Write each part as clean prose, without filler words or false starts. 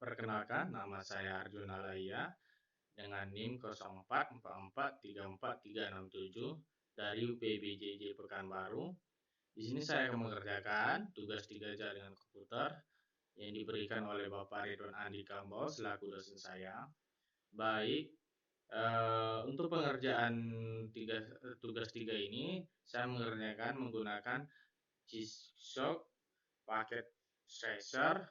Perkenalkan, nama saya Arjuna Laya dengan NIM 04443437 dari UPBJJ Pekanbaru. Di sini saya akan mengerjakan tugas 3 jaringan komputer yang diberikan oleh Bapak Ridwan Andi Kambol selaku dosen saya. Baik, untuk pengerjaan tugas 3 ini saya mengerjakan menggunakan G-Shock paket tracer,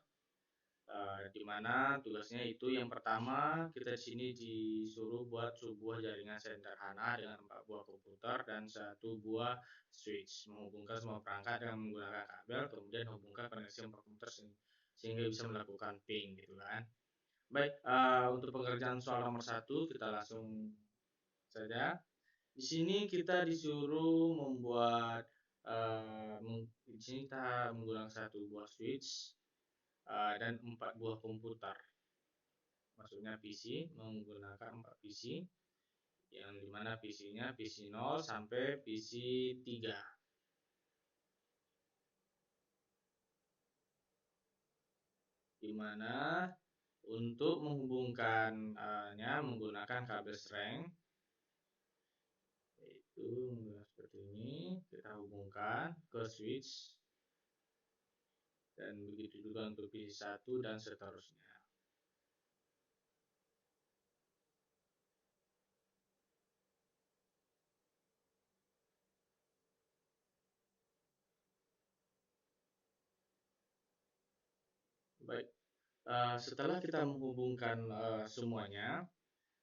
di mana tugasnya itu yang pertama kita di sini disuruh buat sebuah jaringan sederhana dengan 4 buah komputer dan 1 buah switch, menghubungkan semua perangkat dengan menggunakan kabel, kemudian hubungkan koneksi 4 komputer sehingga bisa melakukan ping gitu kan. Baik, untuk pengerjaan soal nomor 1 kita langsung saja. Di sini kita disuruh membuat di sini kita menggunakan 1 buah switch dan 4 buah komputer. Maksudnya PC, menggunakan 4 PC yang dimana PC-nya PC 0 sampai PC 3. Dimana untuk menghubungkannya menggunakan kabel streng, yaitu seperti ini, kita hubungkan ke switch, dan begitu juga untuk PC 1 dan seterusnya. Baik, setelah kita menghubungkan semuanya,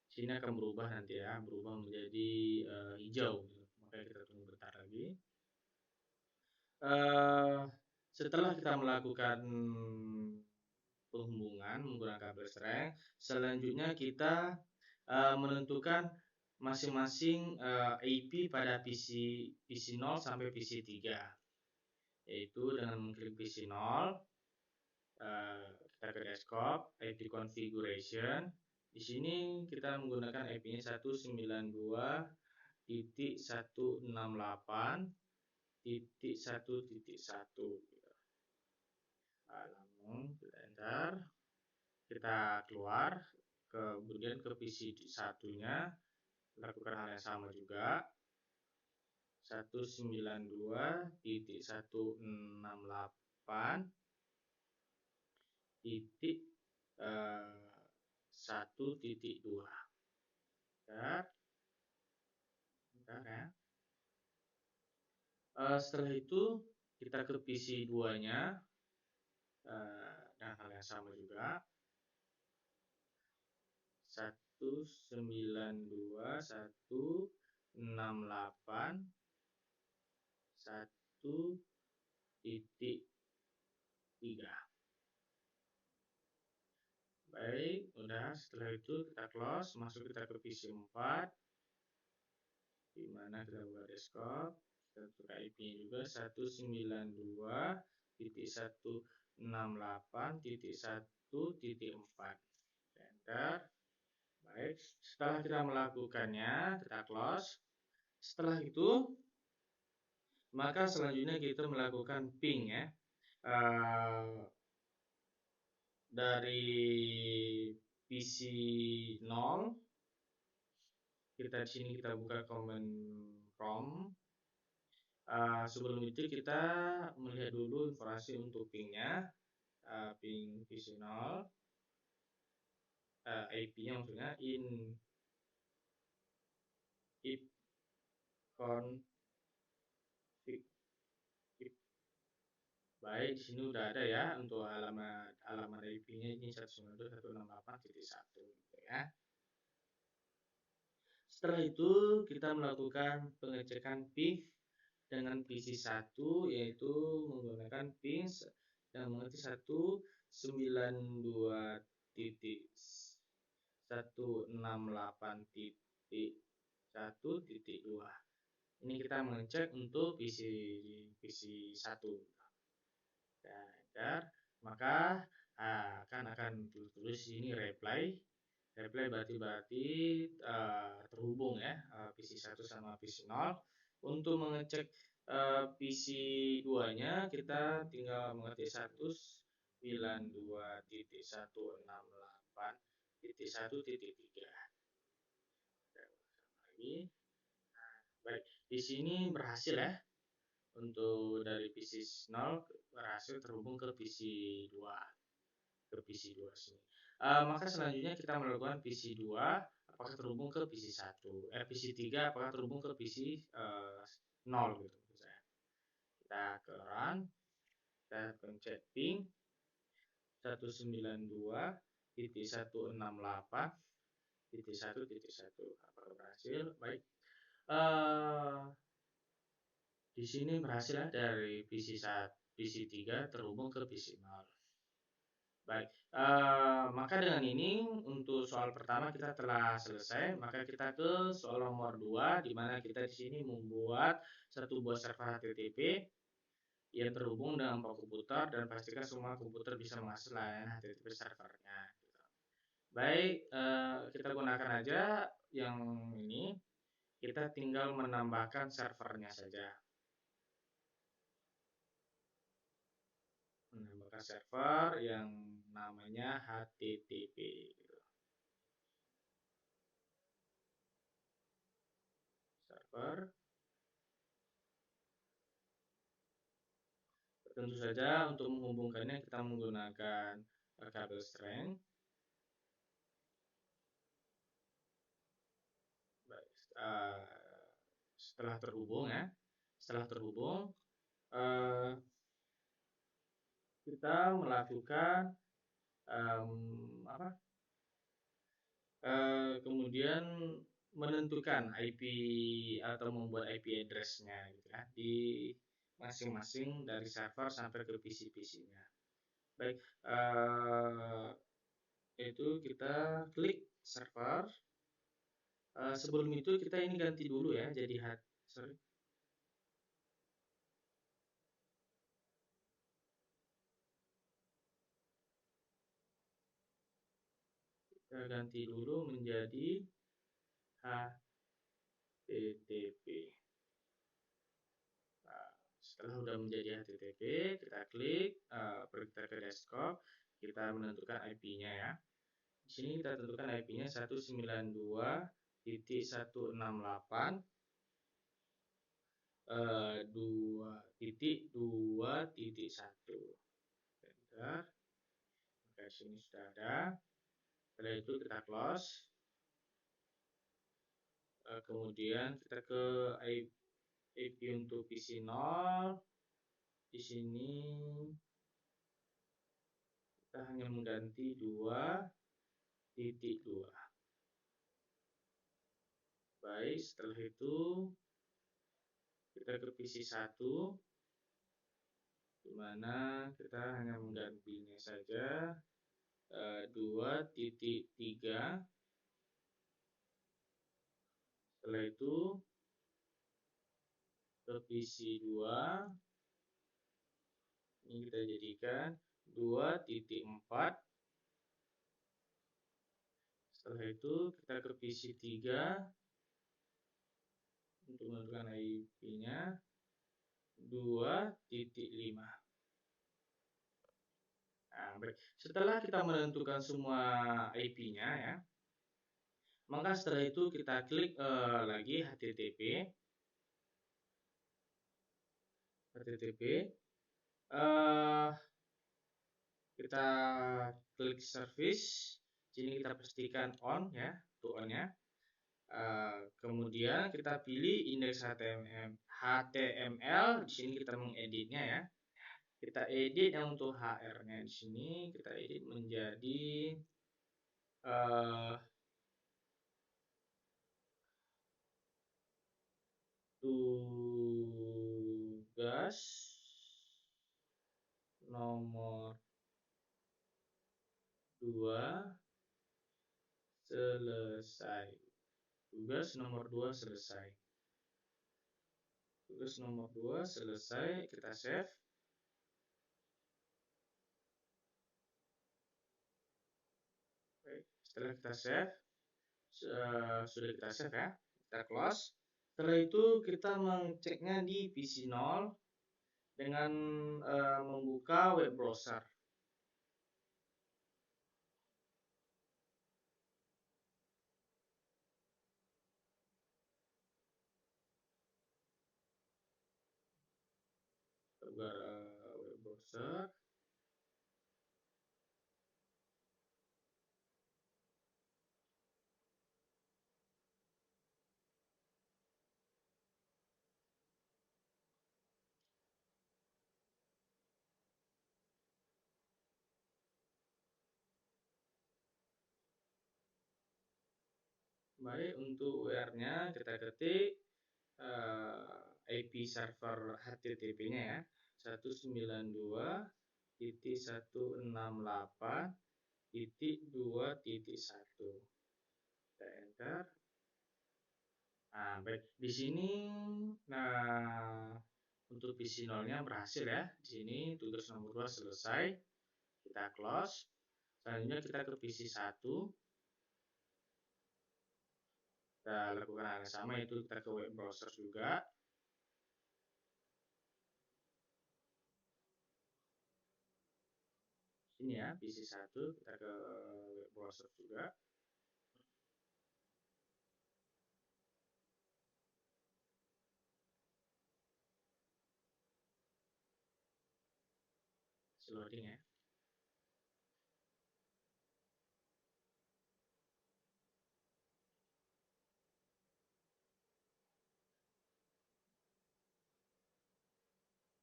sini akan berubah nanti ya, berubah menjadi hijau. Makanya kita tunggu bentar lagi. Setelah kita melakukan penghubungan menggunakan kabel streng, selanjutnya kita menentukan masing-masing IP pada PC 0 sampai PC 3, yaitu dengan mengklik PC 0, kita ke desktop, IP configuration. Di sini kita menggunakan IP-nya 192.168.1.1. Langsung kita enter, kita keluar, kemudian ke PC satunya lakukan hal yang sama juga, 192.168.1.2. Bentar ya. Setelah itu kita ke PC 2-nya dan hal yang sama juga, 192.168.1.3. Baik, udah. Setelah itu kita close, masuk kita ke PC 4, dimana kita buka desktop, kita buka IP-nya juga 192.168.1.4. Enter. Baik, setelah kita melakukannya, kita close. Setelah itu, maka selanjutnya kita melakukan ping ya. Dari PC 0, kita di sini kita buka command prompt. Sebelum itu kita melihat dulu informasi untuk pingnya, ping PC 0, IP-nya maksudnya in if config. Baik, di sini udah ada ya untuk alamat IP-nya ini 192.168.1 gitu ya. Setelah itu kita melakukan pengecekan ping dengan PC 1, yaitu menggunakan ping yang mengerti 192.168.1.2. Ini kita mengecek untuk PC 1. Dan maka akan tulis ini reply berarti terhubung ya, PC 1 sama PC 0. Untuk mengecek PC 2-nya kita tinggal mengetik status 192.168.1.3. Lagi. Baik, di sini berhasil ya. Untuk dari PC 0 berhasil terhubung ke PC 2. Sini. Maka selanjutnya kita melakukan PC 2 apakah terhubung ke PC 1. PC 3 apakah terhubung ke PC 0 gitu misalnya. Kita ke run, kita pencet ping 192.168.1.1. Apakah berhasil? Baik. Di sini berhasil ya, dari PC 3 terhubung ke PC 0. Baik, maka dengan ini untuk soal pertama kita telah selesai. Maka kita ke soal nomor 2, di mana kita di sini membuat satu buah server HTTP yang terhubung dengan 4 komputer dan pastikan semua komputer bisa mengakses layanan HTTP servernya. Baik, kita gunakan aja yang ini. Kita tinggal menambahkan servernya saja. Menambahkan server yang namanya HTTP gitu. Server. Tentu saja untuk menghubungkannya kita menggunakan kabel strand. Baik, setelah terhubung ya, kita melakukan kemudian menentukan IP atau membuat IP address-nya gitu ya, di masing-masing dari server sampai ke PC-PC-nya. Baik, itu kita klik server. Sebelum itu kita ini ganti dulu ya, jadi kita ganti dulu menjadi HTTP. Nah, setelah sudah menjadi HTTP, kita klik, kita ke desktop, kita menentukan IP-nya ya. Di sini kita tentukan IP-nya 192.168 2.2.1. Enter. Oke, sini sudah ada. Setelah itu kita close. Kemudian kita ke IP untuk PC 0. Di sini kita hanya mengganti 2.2. Baik, setelah itu kita ke PC 1, di mana kita hanya menggantinya saja 2.3. Setelah itu ke PC 2, ini kita jadikan 2.4. Setelah itu kita ke PC 3 untuk menentukan IP-nya 2.5. Nah, setelah kita menentukan semua IP-nya ya, maka setelah itu kita klik lagi HTTP. Kita klik service. Sini kita pastikan on ya, to on-nya. Kemudian kita pilih indeks HTML. Di sini kita mengeditnya ya. Kita edit yang untuk HR-nya di sini kita edit menjadi tugas nomor 2 selesai. Tugas nomor 2 selesai. Tugas nomor 2 selesai, kita save. Baik, setelah kita save, sudah kita save ya, kita close. Setelah itu kita mengeceknya di PC 0 dengan membuka web browser. buka web browser. Baik, untuk URL-nya kita ketik IP server HTTP-nya ya, 192.168.2.1. Kita enter. Nah, baik. Di sini untuk PC 0-nya berhasil ya. Di sini tugas nomor 2 selesai. Kita close. Selanjutnya kita ke PC 1. Kita lakukan hal yang sama, yaitu kita ke web browser juga. Ini ya, PC 1, kita ke web browser juga. Loading ya.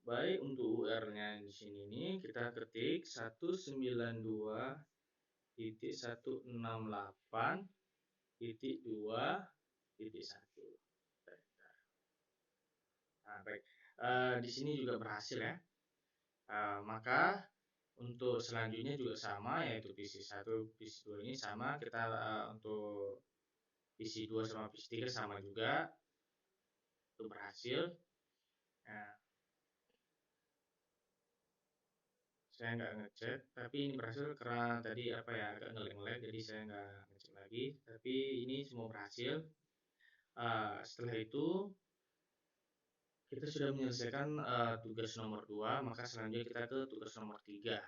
Baik, untuk URL-nya di sini nih kita ketik 192.168.2.1. Nah, baik. Di sini juga berhasil ya. Maka untuk selanjutnya juga sama, yaitu PC 1, PC 2 ini sama. Kita untuk PC 2 sama PC 3 sama juga. Itu berhasil. Nah, saya nggak ngecek, tapi ini berhasil karena tadi apa ya, agak ngeleng-ngeleng, jadi saya nggak ngecek lagi. Tapi ini semua berhasil. Setelah itu kita sudah menyelesaikan tugas nomor 2, maka selanjutnya kita ke tugas nomor 3.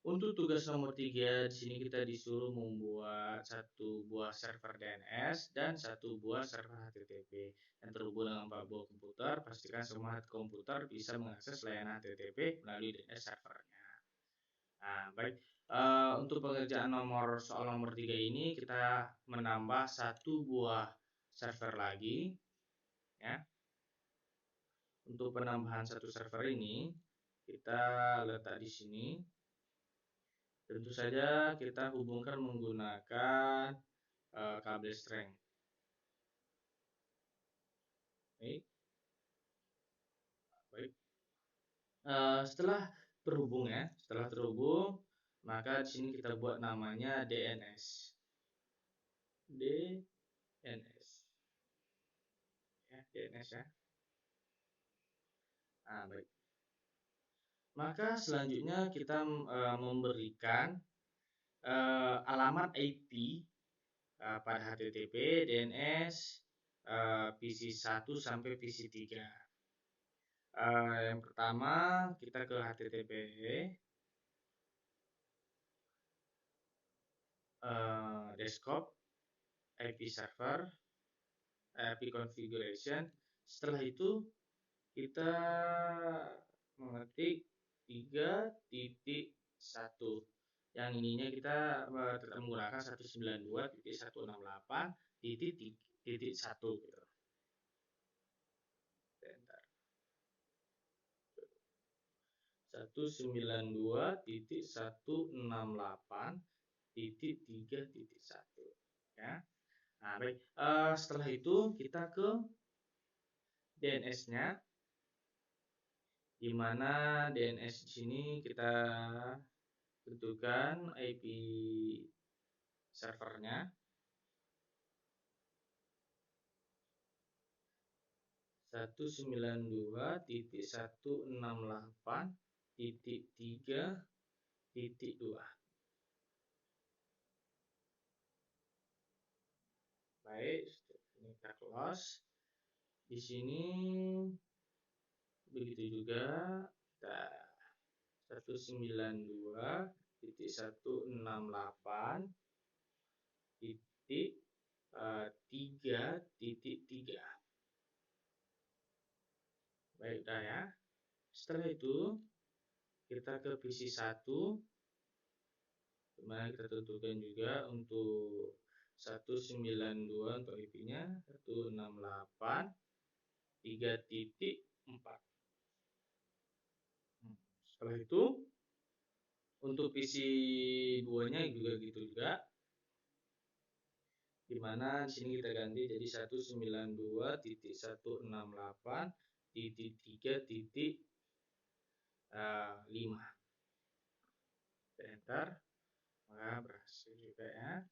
Untuk tugas nomor 3 di sini kita disuruh membuat satu buah server DNS dan satu buah server HTTP yang terhubung dengan 4 buah komputer. Pastikan semua komputer bisa mengakses layanan HTTP melalui DNS servernya. Nah, baik. Untuk pengerjaan soal nomor 3 ini kita menambah satu buah server lagi ya. Untuk penambahan satu server ini kita letak di sini. Tentu saja kita hubungkan menggunakan kabel strength. Baik. Setelah terhubung ya, maka di sini kita buat namanya DNS. DNS. Ya, DNS ya. Nah, baik. Maka selanjutnya kita memberikan alamat IP pada HTTP, DNS, PC 1 sampai PC 3. Yang pertama kita ke HTTP, desktop, IP server, IP configuration. Setelah itu kita mengetik 3.1. Yang ininya kita tetap menggunakan 192.168.1 gitu. Enter. 192.168.3.1 ya. Nah, baik. Setelah itu kita ke DNS-nya, di mana DNS di sini kita tentukan IP servernya 192.168.3.2. Baik, ini kita close. Di sini begitu juga kita 192.168.3.3. Baik, udah ya. Setelah itu kita ke PC 1, dimana kita tentukan juga untuk 192 untuk IP-nya 168.3.4. Setelah itu untuk PC 2-nya juga gitu juga, dimana di sini kita ganti jadi 192.168.3.5. Enter, maka berhasil juga ya.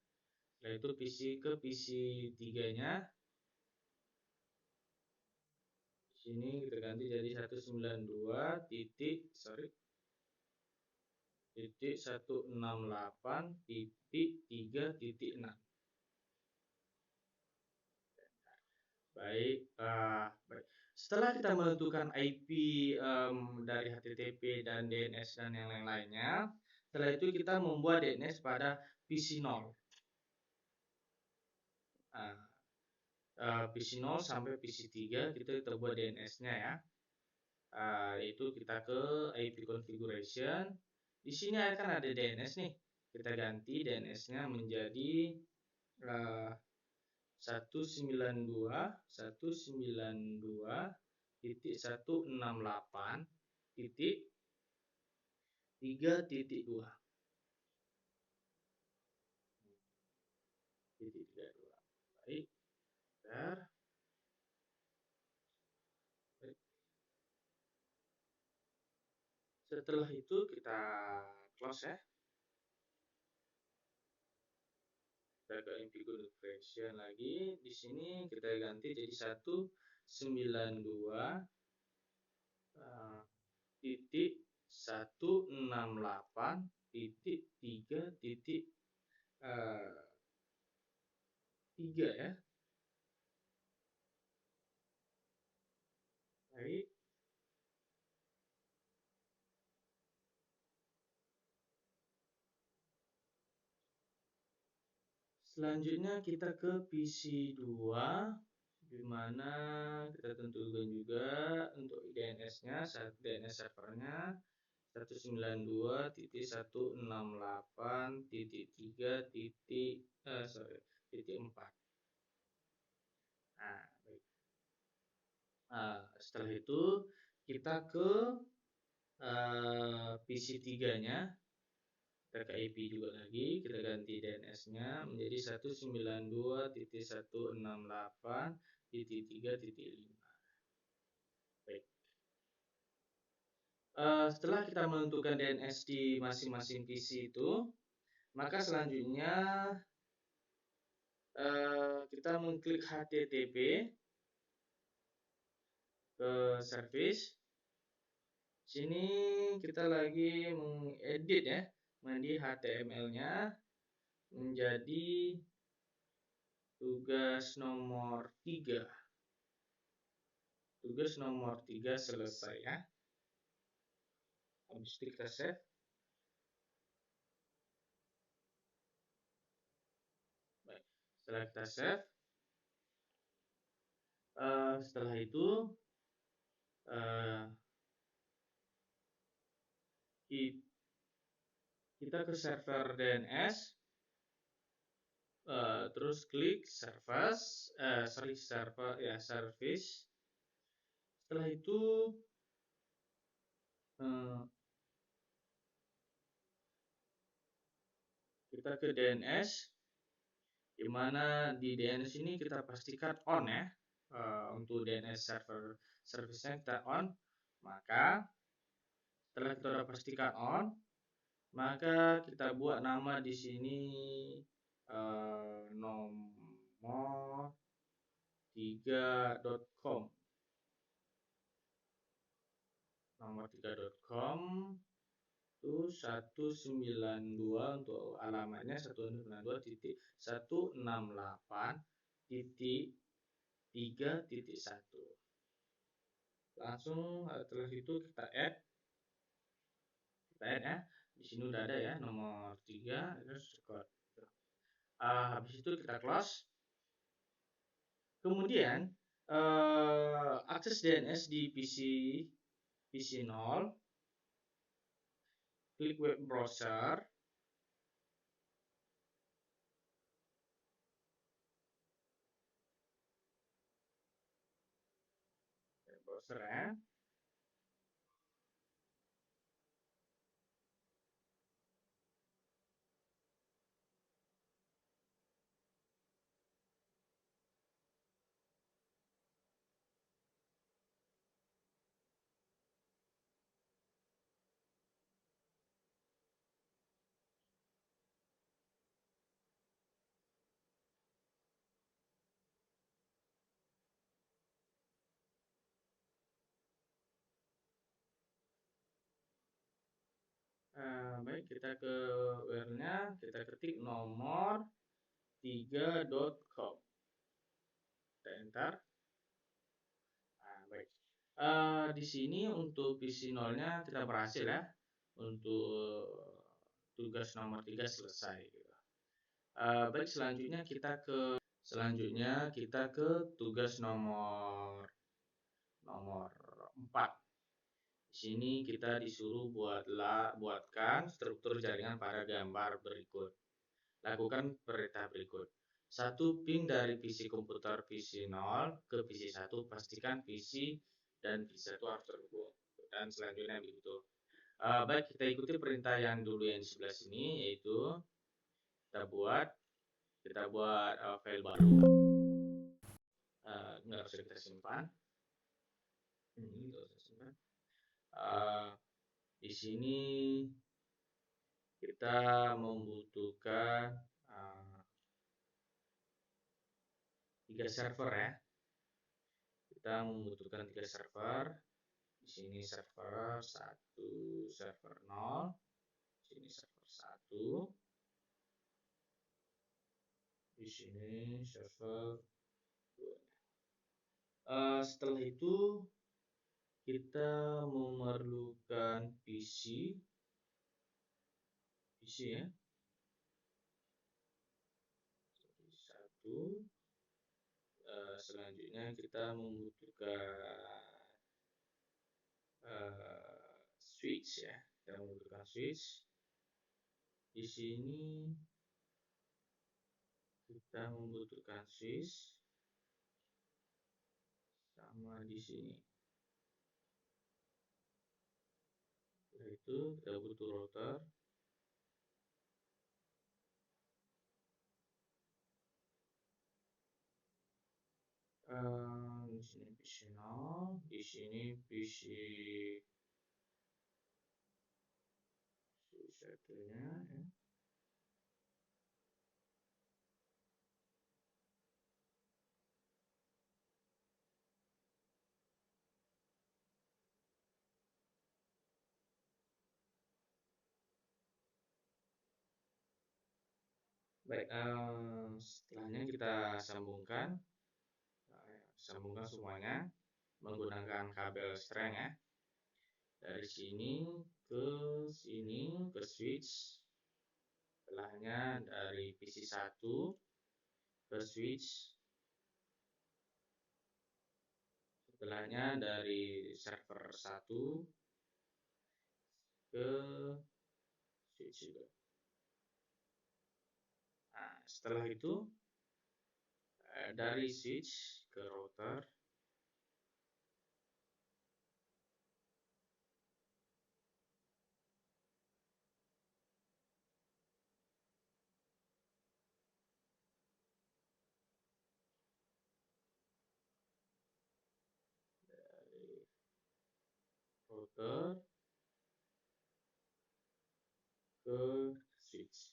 Setelah itu ke PC 3-nya. Di sini kita ganti jadi 192.168.3.6. Baik, baik. Setelah kita menentukan IP dari HTTP dan DNS dan yang lain-lainnya, setelah itu kita membuat DNS pada PC 0. PC 0 sampai PC 3 kita buat DNS-nya ya. Yaitu kita ke IP configuration. Di sini akan ada DNS nih. Kita ganti DNS-nya menjadi 192.168.3.2. Baik. Setelah itu kita close ya. Kita ke IP configuration lagi. Di sini kita ganti jadi 192.168.3.3 ya. Baik. Selanjutnya kita ke PC 2, di mana kita tentukan juga untuk DNS-nya, DNS servernya 192.168.3.4. Nah, baik. Setelah itu kita ke PC 3-nya. Kita ke IP juga lagi, kita ganti DNS-nya menjadi 192.168.3.5. Baik. Setelah kita menentukan DNS di masing-masing PC itu, maka selanjutnya kita mengklik HTTP ke service. Sini kita lagi mengedit ya, menjadi HTML-nya menjadi tugas nomor 3. Tugas nomor 3 selesai ya. Habis itu kita save. Baik. Setelah kita save, setelah itu kita ke server DNS, terus klik service. Setelah itu kita ke DNS, di mana di DNS ini kita pastikan on ya. Untuk DNS service-nya kita on. Maka setelah kita sudah pastikan on, maka kita buat nama di sini nomor 3.com. Nomor 3.com itu 192 untuk alamatnya 192.168.3.1. Langsung setelah itu kita add ya. Di sini udah ada ya nomor 3, terus record. Habis itu kita close. Kemudian akses DNS di PC PC 0, klik web browser, ya. Baik, kita ke URL-nya, kita ketik nomor 3.com. Kita enter. Baik. Di sini untuk PC 0-nya kita berhasil ya. Untuk tugas nomor 3 selesai gitu. Baik, selanjutnya kita ke tugas nomor 4. Di sini kita disuruh buatkan struktur jaringan pada gambar berikut. Lakukan perintah berikut. 1. Ping dari PC komputer PC 0 ke PC 1. Pastikan PC dan PC 1 harus terhubung. Dan selanjutnya begitu. Baik, kita ikuti perintah yang dulu yang di sebelah sini, yaitu kita buat file baru. Nggak usah kita simpan. Ini nggak usah simpan. Di sini kita membutuhkan 3 server ya. Kita membutuhkan 3 server. Di sini server 1, server 0, di sini server 1. Di sini server 2. Setelah itu kita memerlukan PC ya. 1. Selanjutnya kita membutuhkan switch ya. Kita membutuhkan switch. Di sini kita membutuhkan switch sama di sini. Setelah itu kita butuh router. Di sini PC 0, di sini PC satunya ya. Baik, setelahnya kita sambungkan semuanya menggunakan kabel strand ya. Dari sini ke switch. Setelahnya dari PC 1 ke switch. Setelahnya dari server 1 ke switch juga. Nah, setelah itu dari switch ke router. Router ke switch.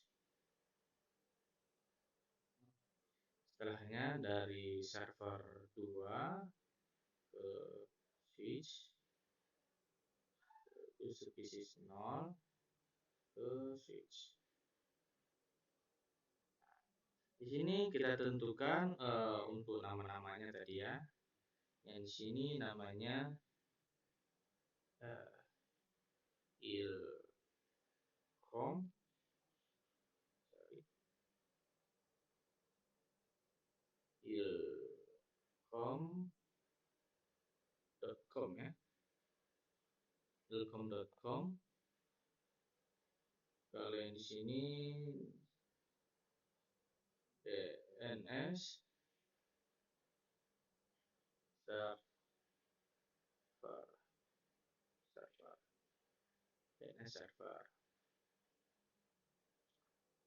Setelahnya dari server 2 ke switch, terus PC 0 ke switch. Di sini kita tentukan untuk nama-namanya tadi ya. Yang di sini namanya ilcom, ilcom.com ya. ilkom.com. Kalau yang di sini DNS server DNS server.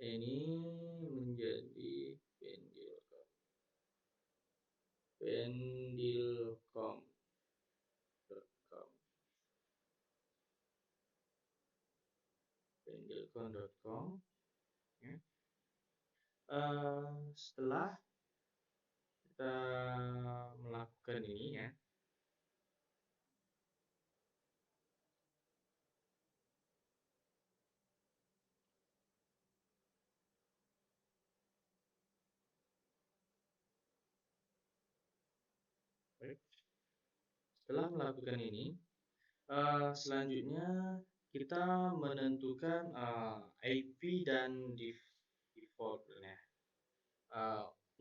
Ini menjadi pendilkom.com. pendilkom.com. Ya. Setelah kita melakukan ini ya, setelah melakukan ini, selanjutnya kita menentukan IP dan defaultnya.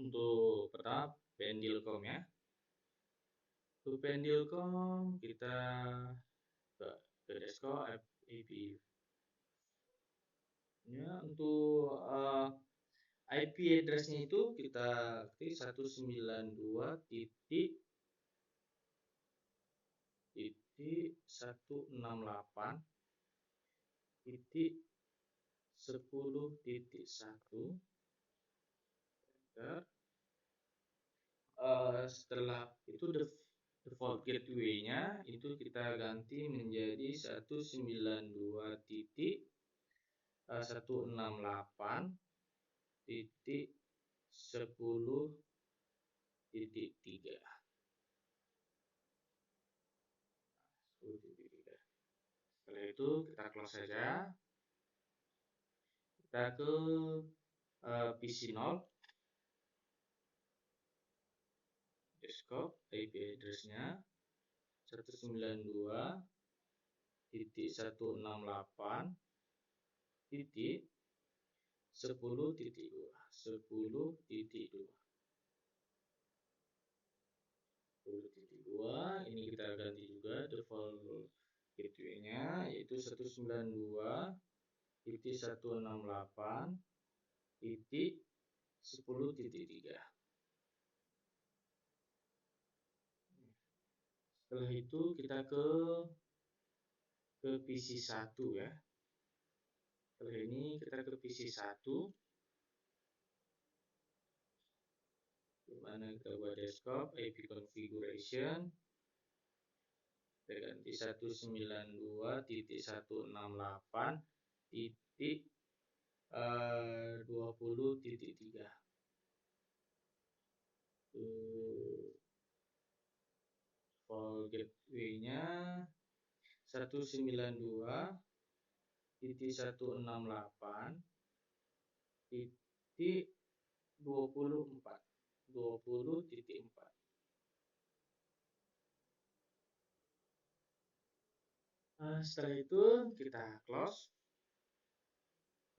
Untuk pertama pendilkom ya. Untuk pendilkom kita ke desktop IP. Ya, untuk IP address-nya itu kita ketik 192.168.10.1. Setelah itu default gateway-nya itu kita ganti menjadi 192.168.10.3. Setelah itu kita close saja. Kita ke PC 0 desktop, IP address-nya 192.10.10.2. Ini kita ganti juga default gateway-nya yaitu 192.168.10.3. Setelah itu kita ke PC 1 ya. Setelah ini kita ke PC 1, dimana kita buat desktop IP configuration, kita ganti 192.168.20.3. Default gateway-nya 192.168.20.4. Setelah itu kita close.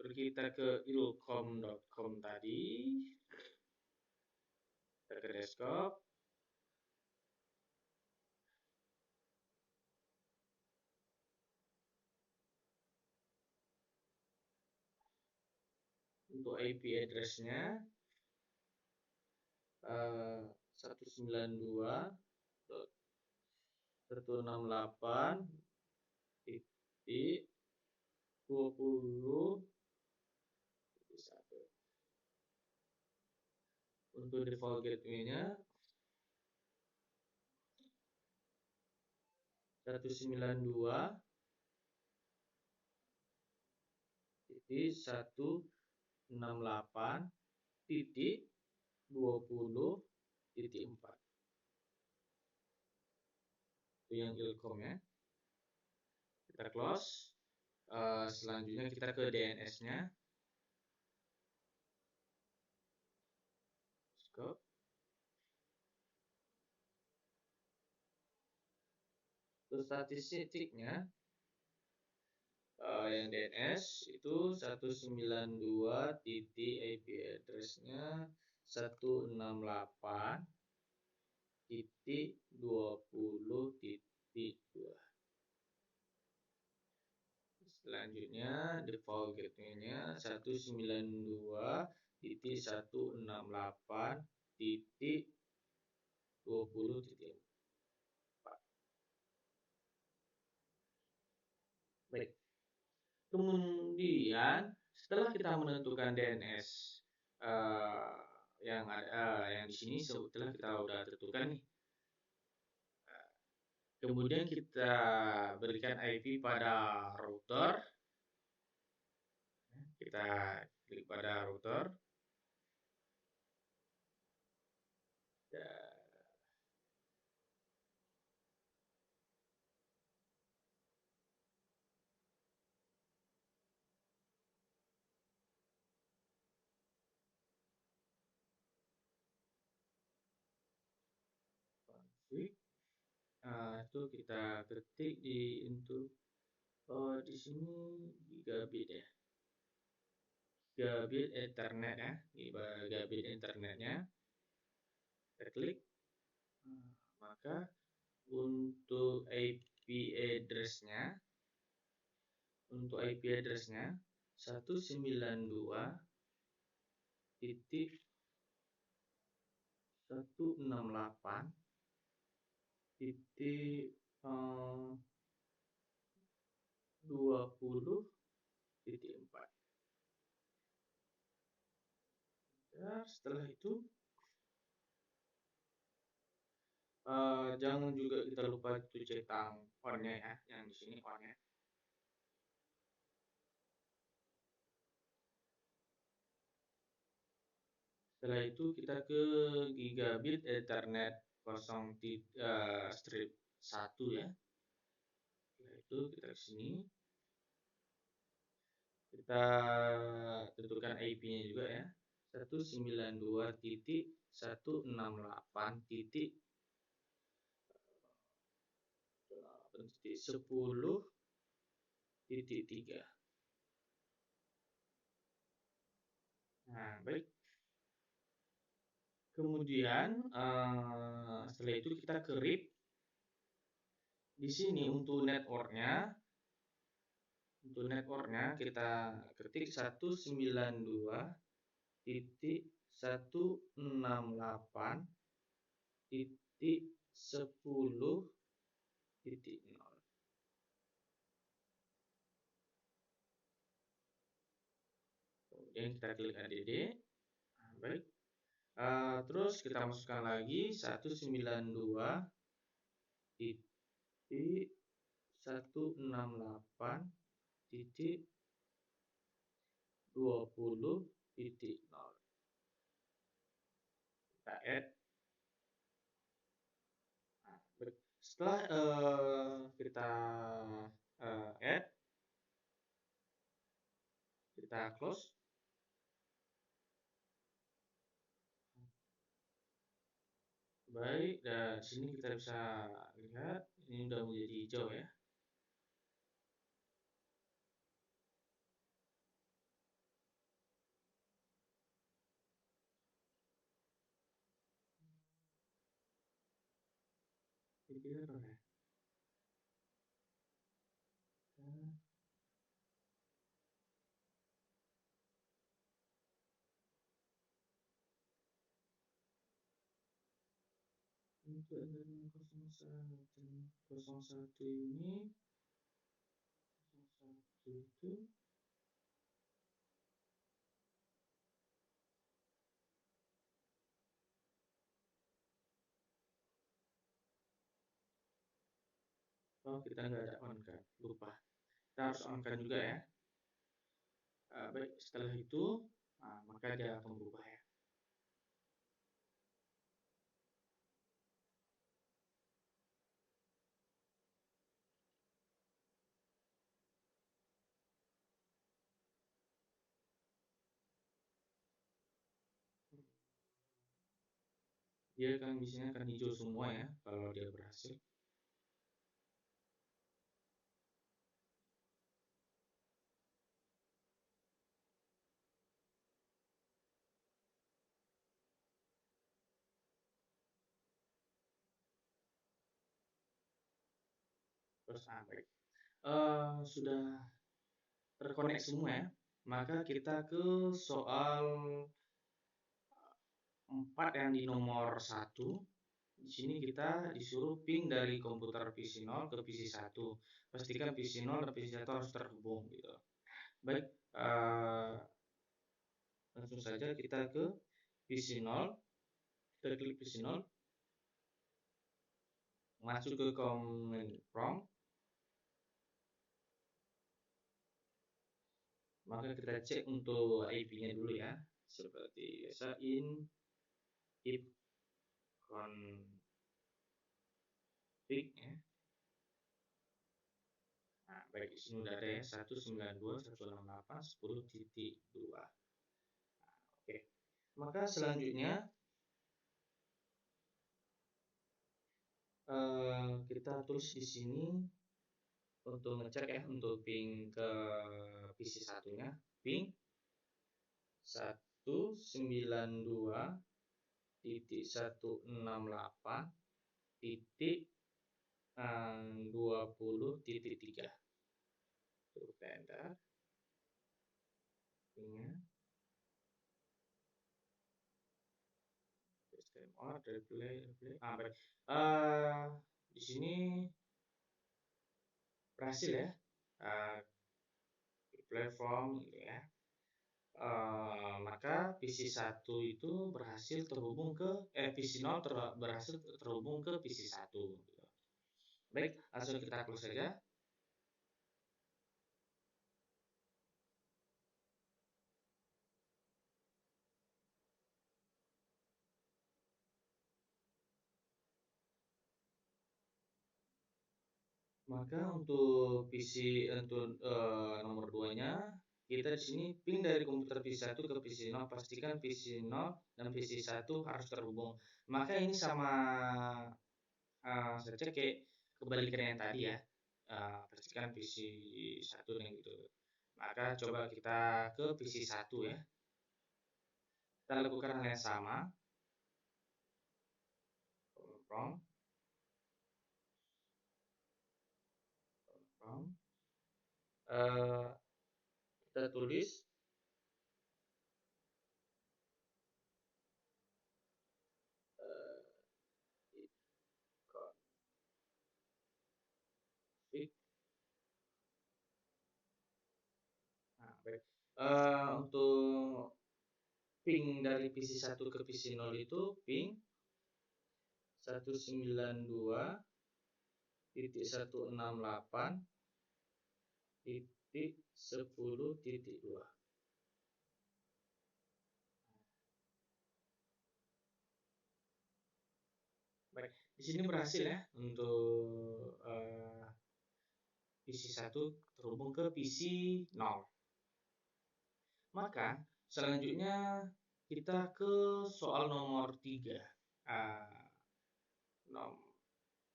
Kita ke ilkom.com tadi. Kita ke desktop. Untuk IP address-nya 192.168.20.1. Untuk default gateway-nya 192.168.20.4. Itu yang ilkom ya. Kita close. Selanjutnya kita ke DNS-nya. Scope. Untuk statistiknya yang DNS itu 192. IP address-nya 168.20.2. Selanjutnya default gateway-nya 192.168.20.4. Baik. Kemudian setelah kita menentukan DNS yang ada yang di sini, setelah kita udah tentukan nih, kemudian kita berikan IP pada router. Kita klik pada router. Config. Itu kita ketik di sini gigabit ya. Gigabit Ethernet ya, gigabit internetnya. Kita klik. Maka untuk IP address-nya 192.168.20.4. Ya, setelah itu jangan juga kita lupa itu centang on-nya ya, yang di sini on-nya. Setelah itu kita ke gigabit Ethernet 0/1 ya. Setelah itu kita ke sini. Kita tentukan IP-nya juga ya. 192.168.10.3. Nah, baik. Kemudian setelah itu kita ke RIP. Di sini untuk networknya kita ketik 192.168.10.0. Kemudian kita klik ADD. Nah, baik. Terus kita masukkan lagi 192.168.20.0. Kita add. Nah, setelah kita add, kita close. Baik, dan sini kita bisa lihat ini udah menjadi hijau ya. Ini ya. Untuk 01 ini 01 itu kita nggak ada on kan, lupa. Kita harus on kan juga ya. Baik, setelah itu maka dia akan berubah ya. Dia kan biasanya akan hijau semua ya kalau dia berhasil. Terus baik. Sudah terkonek semua ya. Maka kita ke soal 4 yang di nomor 1. Di sini kita disuruh ping dari komputer PC0 ke PC1. Pastikan PC0 dan PC1 harus terhubung gitu. Baik, langsung saja kita ke PC0. Kita klik PC0, masuk ke command prompt. Maka kita cek untuk IP-nya dulu ya. Seperti biasa if config ya. Nah, baik, di sini udah ada ya 192.168.10.2. Oke. Maka selanjutnya kita tulis di sini untuk ngecek ya, untuk ping ke PC satunya, ping 192.168.20.3. Cukup enter. Pingnya. Replay. Baik. Di sini berhasil ya. Platform gitu ya. Maka PC1 itu berhasil terhubung ke PC0 berhasil terhubung ke PC1 gitu. Baik, langsung kita close saja. Maka untuk PC untuk nomor 2-nya kita di sini ping dari komputer PC1 ke PC0, pastikan PC0 dan PC1 harus terhubung. Maka ini sama saja kayak kebalikan yang tadi ya. Pastikan PC1 dan gitu. Maka coba kita ke PC1 ya. Kita lakukan hal yang sama. Prompt. Kita tulis config. Nah, baik. Untuk ping dari PC1 ke PC0 itu ping 192.168.10.2. Baik, di sini berhasil ya untuk PC1 terhubung ke PC0. Maka selanjutnya kita ke soal nomor 3.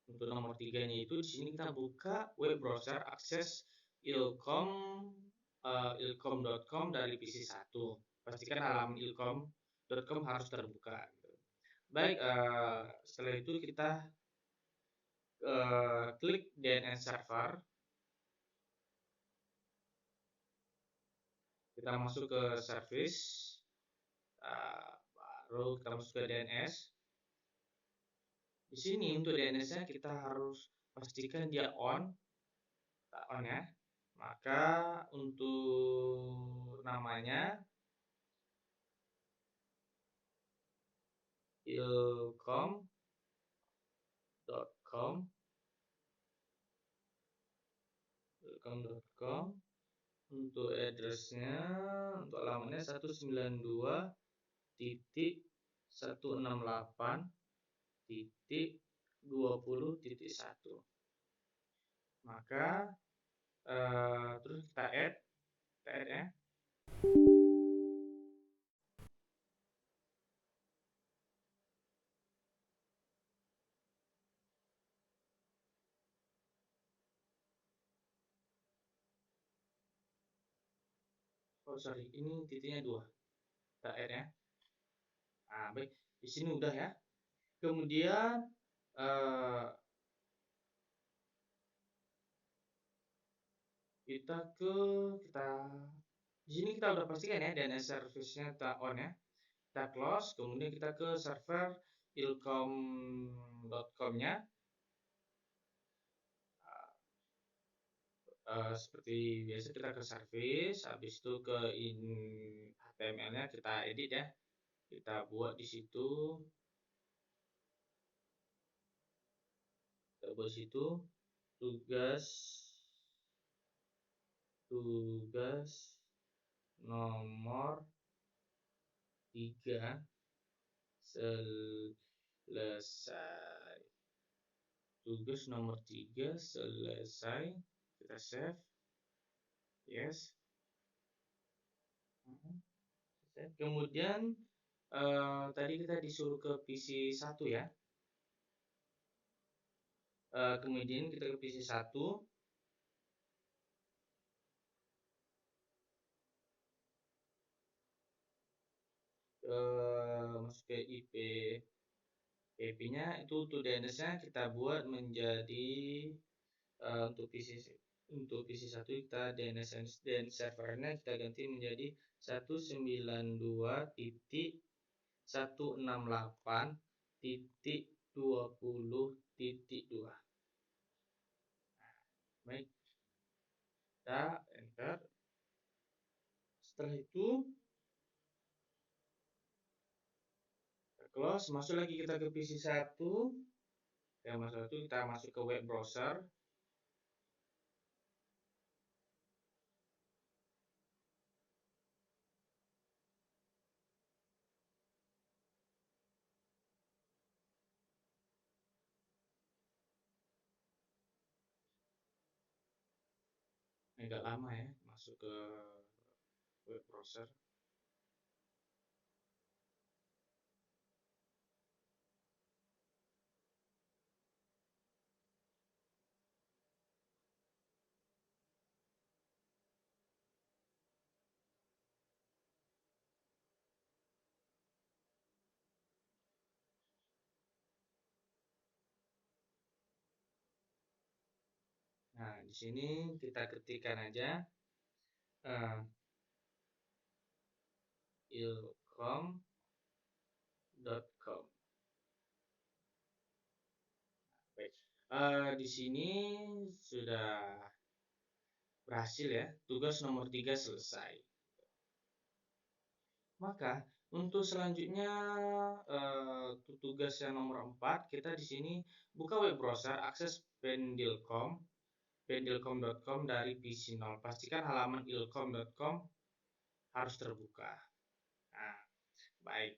Untuk nomor 3-nya itu di sini kita buka web browser akses ilkom.com dari PC1. Pastikan halaman ilkom.com harus terbuka. Baik, setelah itu kita klik DNS server. Kita masuk ke service, baru kita masuk ke DNS. Di sini untuk DNS-nya kita harus pastikan dia on ya. Maka untuk namanya ilkom.com, untuk addressnya, untuk alamatnya 192.168.20.1. Maka terus kita add ya. Oh sorry, ini titiknya 2. Kita add ya. Nah, baik, di sini udah ya. Kemudian kita di sini kita udah pastikan ya DNS service-nya kita on ya. Kita close, kemudian kita ke server ilcom.com-nya. Seperti biasa kita ke service, habis itu ke HTML-nya kita edit ya. Kita buat di situ, tugas nomor 3 selesai. Tugas nomor 3 selesai. Kita save. Yes. Kemudian tadi kita disuruh ke PC 1 ya. Kemudian kita ke PC 1. Masuk ke IP-nya itu untuk DNS-nya kita buat menjadi untuk PC 1 kita DNS servernya kita ganti menjadi 192.168.20.2. Baik, kita enter. Setelah itu kita close, masuk lagi kita ke PC 1. Kita masuk ke web browser. Agak lama ya masuk ke web browser. Nah, di sini kita ketikkan aja ilcom.com. Baik. Di sini sudah berhasil ya. Tugas nomor 3 selesai. Maka untuk selanjutnya tugas yang nomor 4 kita di sini buka web browser, akses pendilcom.com dari PC 0. Pastikan halaman ilcom.com harus terbuka. Nah, baik.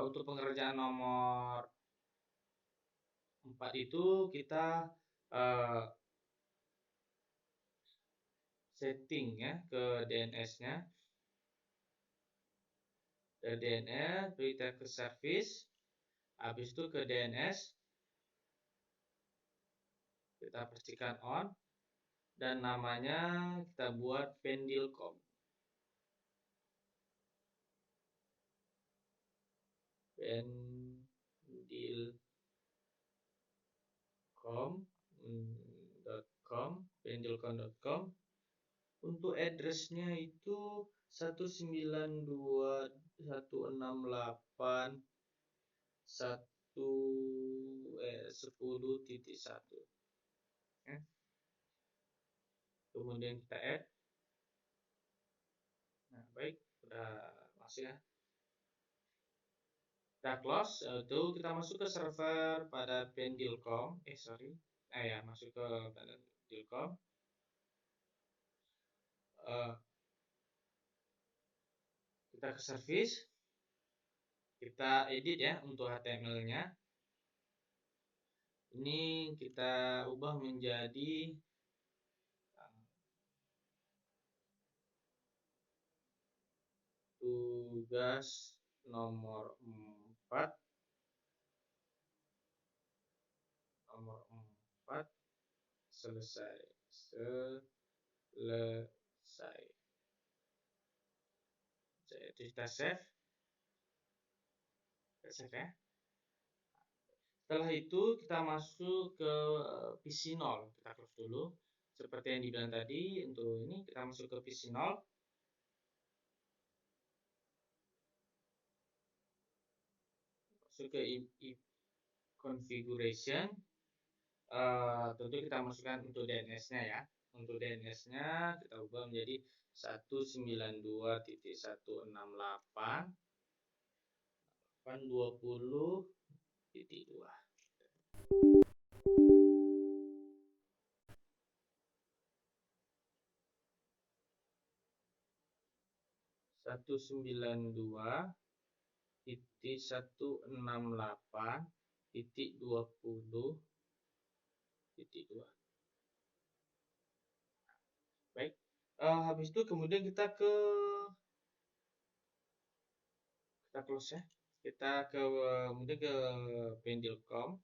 Untuk pengerjaan nomor 4 itu kita setting ya ke DNS-nya. Ke DNS, kita ke service, habis itu ke DNS, kita pastikan on, dan namanya kita buat pendilcom. pendilcom.com. Untuk address-nya itu 192.168.10.1. Kemudian kita add. Nah, baik, udah masuk ya. Kita close, itu kita masuk ke server pada pendilcom. Masuk ke pendilcom. Kita ke service, kita edit ya untuk HTML-nya. Ini kita ubah menjadi tugas nomor 4 selesai. Jadi kita save ya. Setelah itu kita masuk ke PC 0, kita close dulu. seperti yang dibilang tadi, untuk ini kita masuk ke PC0. Masuk ke configuration. Tentu kita masukkan untuk DNS-nya ya. Untuk DNS-nya kita ubah menjadi 192.168.20.2. 192.168.20.2. Baik, habis itu kemudian kita close ya. Kita kemudian ke pendilcom.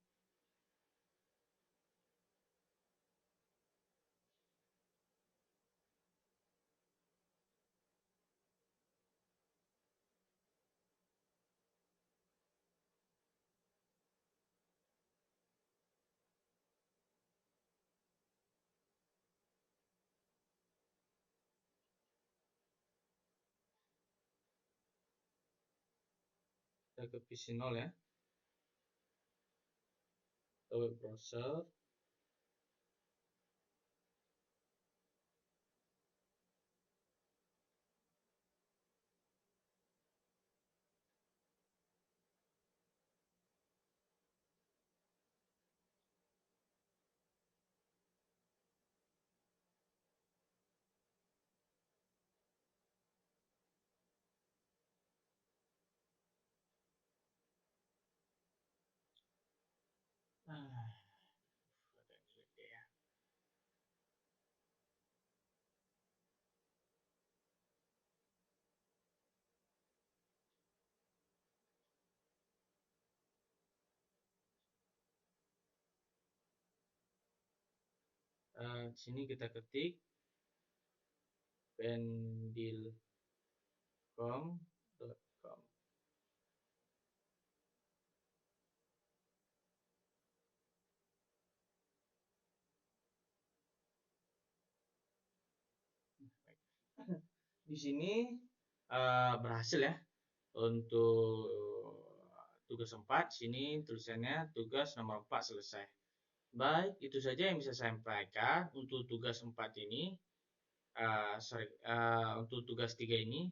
Kita ke PC0 ya. Ke web browser. Sini kita ketik pendilcom.com. Di sini berhasil ya untuk tugas 4. Sini tulisannya tugas nomor 4 selesai. Baik, itu saja yang bisa saya sampaikan untuk tugas 4 ini. Untuk tugas 3 ini